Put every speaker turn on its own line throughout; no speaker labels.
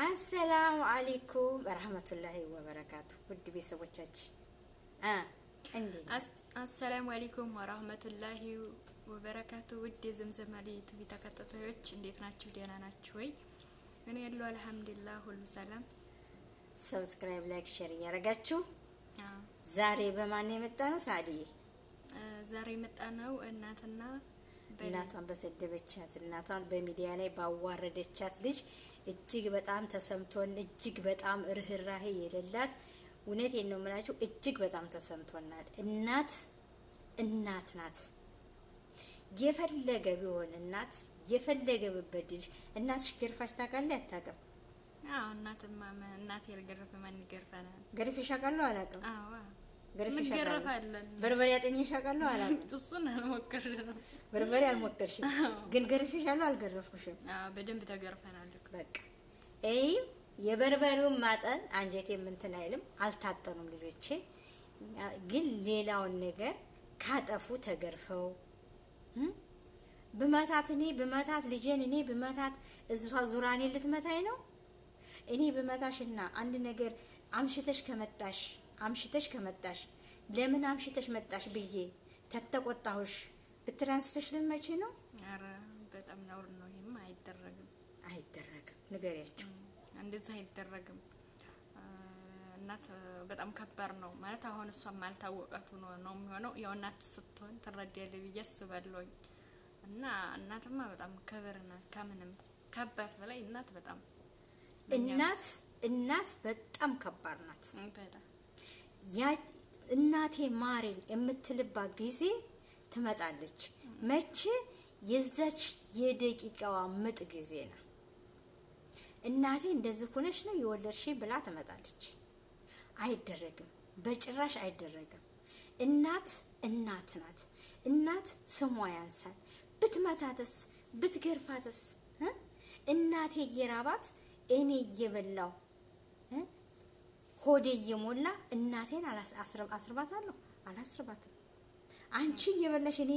አሰላሙ አለይኩም ወራህመቱላሂ ወበረካቱ። ውድ ቤተሰቦቻችን እንዴት
አሰላሙ አለይኩም ወራህመቱላሂ ወበረካቱ። ውድ የዘምዘም ዩቲዩብ ተከታታዮች እንዴት ናችሁ? ደህና ናችሁ ወይ? እኔ ያለው አልሐምዱሊላህ ሁሉ ሰላም።
ሰብስክራይብ፣ ላይክ፣ ሼር እያደረጋችሁ ዛሬ በማን የመጣ ነው? ሳዲዬ
ዛሬ የመጣ ነው
እናቷን በሰደበቻት እናቷን በሚዲያ ላይ ባዋረደቻት ልጅ እጅግ በጣም ተሰምቶን እጅግ በጣም ርህራሄ የሌላት እውነቴን ነው የምላችሁ፣ እጅግ በጣም ተሰምቶናል። እናት ናት። የፈለገ ቢሆን የፈለገ ብበድልሽ እናትሽ ገርፋሽ ታውቃለህ? አታውቅም?
አዎ እናቴ ያልገረፈ ማን ይገርፈናል?
ገርፌሽ አውቃለሁ? አላውቅም።
አዎ
ገርፌሽ
ገርፋለን።
በርበሬ አጥኝሽ አውቃለሁ? አላውቅም።
እሱን አልሞከርንም።
በርበሬ አልሞከርሽም፣ ግን ገርፌሻለሁ? አልገረፍኩሽም?
አዎ በደንብ ተገርፈናል።
በቃ የበርበሬውን ማጠን አንጀቴም እንትን አይልም። አልታጠኑም ልጆቼ። ግን ሌላውን ነገር ካጠፉ ተገርፈው ብመታት ልጄን እኔ ብመታት እሷ ዙራኔ ልትመታኝ ነው። እኔ ብመታሽና አንድ ነገር አምሽተሽ ከመጣሽ ለምን አምሽተሽ መጣሽ ብዬ ተተቆጣሁሽ ብትራንስተሽ ልመቼ ነው?
አረ በጣም ነውር ነው። ይሄማ አይደረግም
ንገሪያቸው።
እንደዚህ አይደረግም። እናት በጣም ከባድ ነው ማለት አሁን እሷም አልታወቀቱ ነው የሚሆነው። ያው እናት ስትሆን ትረዳለች ብዬ አስባለሁ። እና እናትማ በጣም ክብር ናት። ከምንም ከባድ በላይ እናት በጣም በጣም ከባድ ናት።
በጣም እናቴ ማሬን የምትልባት ጊዜ ትመጣለች። መቼ? የዛች የደቂቃዋ ምጥ ጊዜ ነው። እናቴ እንደዚህ ሆነሽ ነው የወለድሽኝ ብላ ትመጣለች። አይደረግም፣ በጭራሽ አይደረግም። እናት ናት። እናት ስሟ ያንሳል። ብትመታተስ ብትገርፋተስ እናቴ እየራባት እኔ እየበላው ሆዴ እየሞላ እናቴን አስርባታለሁ? አላስርባትም። አንቺ እየበላሽ እኔ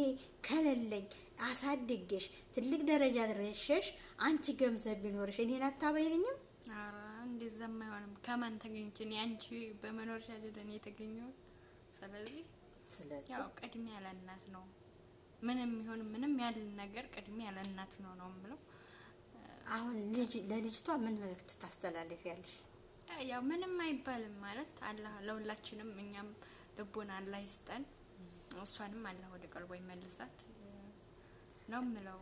ከለለኝ አሳድገሽ ትልቅ ደረጃ ድረሽሽ አንቺ ገንዘብ ቢኖርሽ እኔን አታበይልኝም?
አረ እንደዛማ አይሆንም። ከማን ተገኝቼ እኔ አንቺ በመኖርሽ አይደለም የተገኘው። ስለዚህ ያው ቅድሚያ ለእናት ነው። ምንም ይሁን ምንም ያለ ነገር ቅድሚያ ለእናት ነው የምለው።
አሁን ለልጅቷ ምን መልእክት ታስተላልፊያለሽ?
ያው ምንም አይባልም ማለት አላህ ለሁላችንም እኛም ልቦና አላህ ይስጠን። እሷንም አላህ ወደ ቀልቧ ይመልሳት ነው የምለው።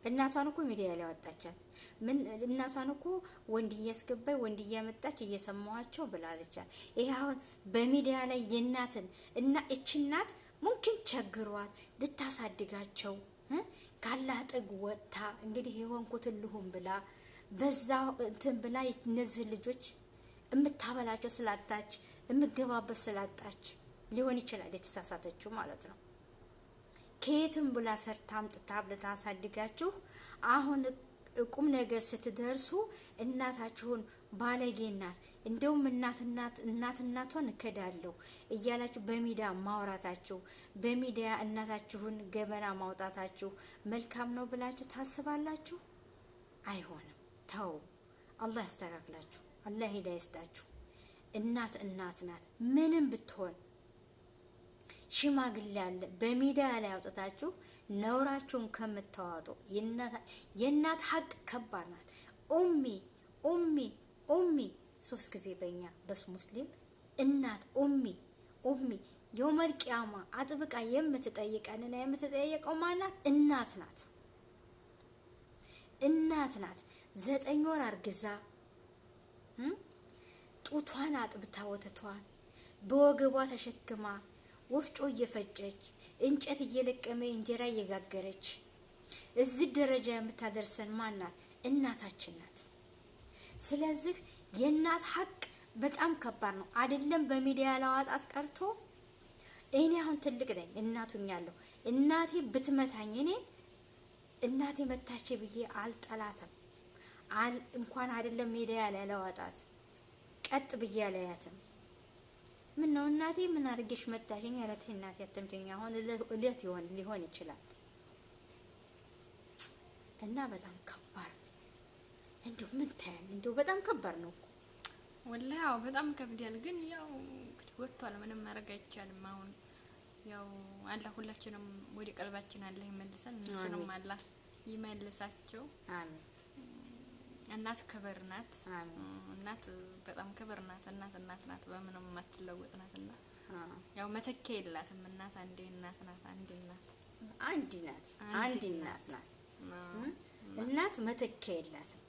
እናቷን እኮ ሚዲያ ላይ ወጣቻት። እናቷን እኮ ወንድ እያስገባይ ወንድ እያመጣች እየሰማዋቸው ብላለቻት። ይሄ አሁን በሚዲያ ላይ የእናትን እና እቺ እናት ሙምኪን ቸግሯት ልታሳድጋቸው ካላህ ጥግ ወጥታ እንግዲህ የሆንኩትን ልሁን ብላ በዛ እንትን ብላ እነዚህ ልጆች የምታበላቸው ስላጣች የምገባበት ስላጣች ሊሆን ይችላል የተሳሳተችው ማለት ነው። ከየትም ብላ ሰርታ አምጥታ ልታሳድጋችሁ አሁን ቁም ነገር ስትደርሱ እናታችሁን ባለጌናት እንደውም እናቷን እከዳለሁ እያላችሁ በሚዲያ ማውራታችሁ በሚዲያ እናታችሁን ገበና ማውጣታችሁ መልካም ነው ብላችሁ ታስባላችሁ? አይሆንም። ተው፣ አላህ ያስተካክላችሁ። አላህ ሂዳያ ይስጣችሁ። እናት ናት። ምንም ብትሆን ሽማግሌ አለ በሚዲያ ላይ አውጥታችሁ ነውራችሁን ከምታዋጡ የእናት ሀቅ ከባድ ናት። ኡሚ 3 ጊዜ በእኛ በሙስሊም እናት ኡሚ የውመል ቂያማ አጥብቃ የምትጠይቀንና የምትጠየቀው ማናት? እናት ናት። 9 ወር አርግዛ ጡቷን አጥብታ ወተቷን በወገቧ ተሸክማ ወፍጮ እየፈጨች እንጨት እየለቀመ እንጀራ እየጋገረች እዚህ ደረጃ የምታደርሰን ማናት? እናታችን ናት። ስለዚህ የእናት ሀቅ በጣም ከባድ ነው። አይደለም በሚዲያ ላዋጣት ቀርቶ እኔ አሁን ትልቅ ነኝ፣ እናቱኛለሁ። እናቴ ብትመታኝ እናቴ መታቼ ብዬ አልጠላትም። እንኳን አይደለም ሚዲያ ላይ ላዋጣት ቀጥ ብዬ አላያትም። ምን ነው እናቴ ምን አድርጌሽ መታሽኝ? ያለተ እናቴ አትምጪኝ። አሁን እለት ሊሆን ይችላል እና በጣም ከባድ እንዲሁ ምን ታያል? እንደው በጣም ከባድ ነው
ወላሂ። ያው በጣም ከብዳል፣ ግን ያው እንግዲህ ወጥቷል። ምንም ማድረግ አይቻልም። አሁን ያው አላህ ሁላችንም ወደ ቀልባችን አላህ ይመልሰን፣ እነሱንም አላህ ይመልሳቸው።
አሜን።
እናት ክብር ናት።
አሜን።
እናት በጣም ክብር ናት። እናት ናት፣ በምንም የማትለወጥ ናትና ያው መተኪያ የላትም። እናት አንዴ እናት ናት። አንድ ናት። እናት መተኪያ የላትም።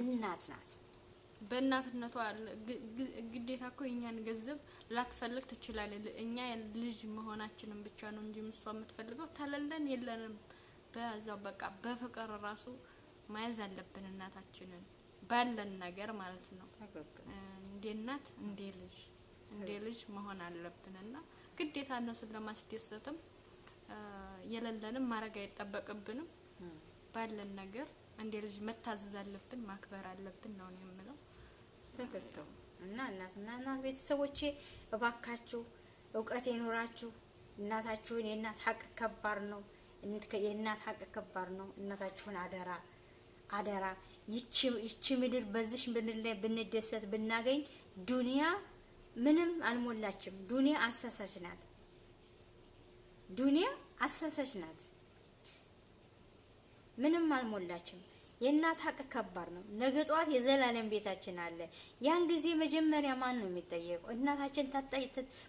እናት ናት። በእናትነቷ ግዴታ እኮ የኛን ገንዘብ ላትፈልግ ትችላለች። እኛ ልጅ መሆናችንን ብቻ ነው እንጂ እሷ የምትፈልገው ተለለን የለንም። በዛው በቃ በፍቅር ራሱ መያዝ አለብን እናታችንን ባለን ነገር ማለት ነው። እንደ እናት እንደ ልጅ መሆን አለብንና ግዴታ እነሱን ለማስደሰትም የለለንም ማረግ አይጠበቅብንም። ባለን ነገር እንደ ልጅ መታዘዝ አለብን፣ ማክበር አለብን ነው የምለው።
ተከተው እና እናትና ቤተሰቦቼ እባካችሁ እውቀት ይኖራችሁ እናታችሁን። የእናት ሀቅ ከባድ ነው። እናታችሁን አደራ። ይቺ ምድር በዚሽ ምድር ላይ ብንደሰት ብናገኝ ዱንያ ምንም አልሞላችም። ዱንያ አሳሳች ናት። ምንም አልሞላችም። የእናት ሀቅ ከባድ ነው። ነገ ጧት የዘላለም ቤታችን አለ። ያን ጊዜ መጀመሪያ ማን ነው የሚጠየቀው?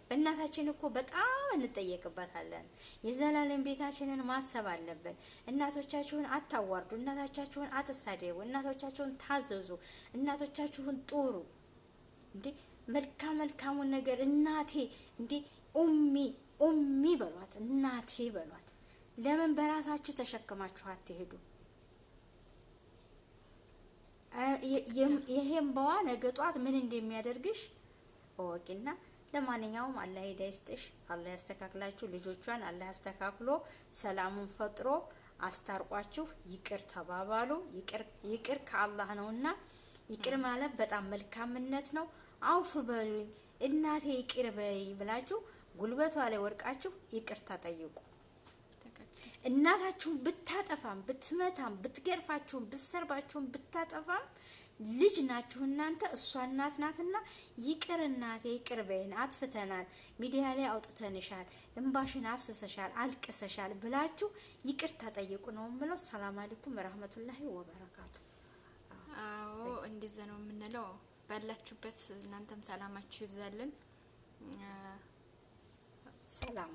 በእናታችን እኮ በጣም እንጠየቅበታለን። የዘላለም ቤታችንን ማሰብ አለብን። እናቶቻችሁን አታዋርዱ። እናቶቻችሁን አትሳደቡ። እናቶቻችሁን ታዘዙ። እናቶቻችሁን ጥሩ። እንዴ መልካሙን ነገር እናቴ እንዴ ኡሚ በሏት፣ እናቴ በሏት። ለምን በራሳችሁ ተሸክማችሁ አትሄዱ? ይሄም በዋ ነገ ጧት ምን እንደሚያደርግሽ ወቂና። ለማንኛውም አላህ ሂዳያ ይስጥሽ፣ አላህ ያስተካክላችሁ። ልጆቿን አላህ ያስተካክሎ ሰላሙን ፈጥሮ አስታርቋችሁ ይቅር ተባባሉ። ይቅር ከአላህ ነውና ይቅር ማለት በጣም መልካምነት ነው። አውፍ በሉኝ እናቴ ይቅር በይ ብላችሁ ጉልበቷ ላይ ወድቃችሁ ይቅርታ ጠይቁ። እናታችሁን ብታጠፋም ብትመታም ብትገርፋችሁም ብትሰርባችሁም ብታጠፋም ልጅ ናችሁ እናንተ። እሷ እናት ናትና ይቅር እናቴ ይቅር በይን፣ አጥፍተናል፣ ሚዲያ ላይ አውጥተንሻል፣ እንባሽን አፍስሰሻል፣ አልቅሰሻል ብላችሁ ይቅርታ ጠይቁ ነው የምለው። ሰላም አለይኩም ወራህመቱላሂ ወበረካቱ።
አዎ እንደዛ ነው የምንለው። ባላችሁበት እናንተም ሰላማችሁ ይብዛልን።
ሰላም